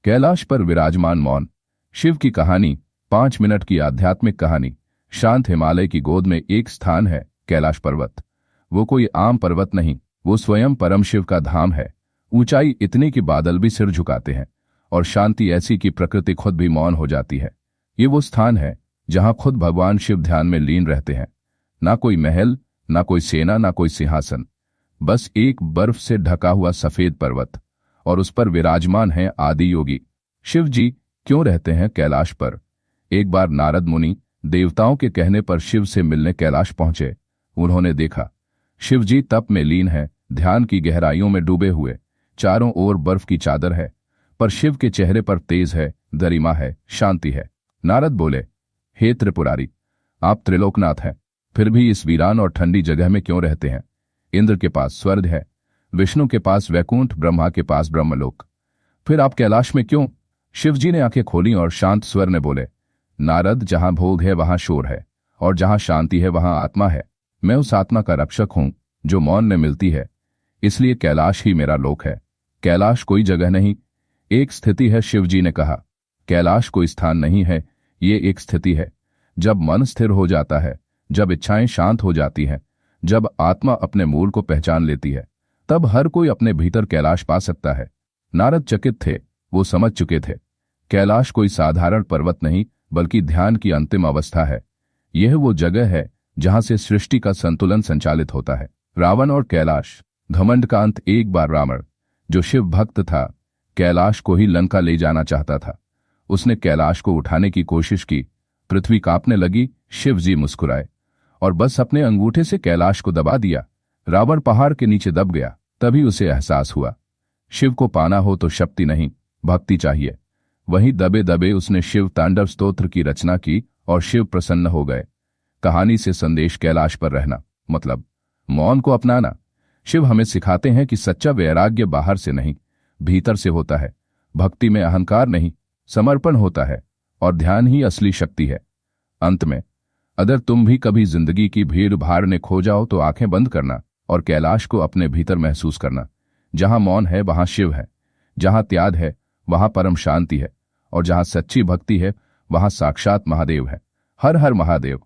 कैलाश पर विराजमान मौन। शिव की कहानी 5 मिनट की आध्यात्मिक कहानी। शांत हिमालय की गोद में एक स्थान है, कैलाश पर्वत। वो कोई आम पर्वत नहीं, वो स्वयं परम शिव का धाम है। ऊंचाई इतनी कि बादल भी सिर झुकाते हैं और शांति ऐसी कि प्रकृति खुद भी मौन हो जाती है। ये वो स्थान है जहां खुद भगवान शिव ध्यान में लीन रहते हैं। ना कोई महल, ना कोई सेना, ना कोई सिंहासन, बस एक बर्फ से ढका हुआ सफेद पर्वत, और उस पर विराजमान है आदि योगी। शिव जी क्यों रहते हैं कैलाश पर? एक बार नारद मुनि देवताओं के कहने पर शिव से मिलने कैलाश पहुंचे। उन्होंने देखा शिव जी तप में लीन हैं, ध्यान की गहराइयों में डूबे हुए। चारों ओर बर्फ की चादर है, पर शिव के चेहरे पर तेज है, गरिमा है, शांति है। नारद बोले, हे त्रिपुरारी, आप त्रिलोकनाथ हैं, फिर भी इस वीरान और ठंडी जगह में क्यों रहते हैं? इंद्र के पास स्वर्ग है, विष्णु के पास वैकुंठ, ब्रह्मा के पास ब्रह्मलोक, फिर आप कैलाश में क्यों? शिव जी ने आंखें खोली और शांत स्वर ने बोले, नारद, जहां भोग है वहां शोर है, और जहां शांति है वहां आत्मा है। मैं उस आत्मा का रक्षक हूं जो मौन में मिलती है, इसलिए कैलाश ही मेरा लोक है। कैलाश कोई जगह नहीं, एक स्थिति है। शिव जी ने कहा, कैलाश कोई स्थान नहीं है, ये एक स्थिति है। जब मन स्थिर हो जाता है, जब इच्छाएं शांत हो जाती हैं, जब आत्मा अपने मूल को पहचान लेती है, तब हर कोई अपने भीतर कैलाश पा सकता है। नारद चकित थे, वो समझ चुके थे। कैलाश कोई साधारण पर्वत नहीं, बल्कि ध्यान की अंतिम अवस्था है। यह वो जगह है जहां से सृष्टि का संतुलन संचालित होता है। रावण और कैलाश। घमंड का अंत। एक बार रावण, जो शिव भक्त था, कैलाश को ही लंका ले जाना चाहता था। उसने कैलाश को उठाने की कोशिश की, पृथ्वी कांपने लगी। शिव जी मुस्कुराए और बस अपने अंगूठे से कैलाश को दबा दिया। रावण पहाड़ के नीचे दब गया। तभी उसे एहसास हुआ, शिव को पाना हो तो शक्ति नहीं, भक्ति चाहिए। वहीं दबे दबे उसने शिव तांडव स्तोत्र की रचना की और शिव प्रसन्न हो गए। कहानी से संदेश, कैलाश पर रहना मतलब मौन को अपनाना। शिव हमें सिखाते हैं कि सच्चा वैराग्य बाहर से नहीं, भीतर से होता है। भक्ति में अहंकार नहीं, समर्पण होता है, और ध्यान ही असली शक्ति है। अंत में, अगर तुम भी कभी जिंदगी की भीड़ भाड़ ने खो जाओ तो आंखें बंद करना और कैलाश को अपने भीतर महसूस करना। जहां मौन है वहां शिव है, जहां त्याग है वहां परम शांति है, और जहां सच्ची भक्ति है वहां साक्षात महादेव है। हर हर महादेव।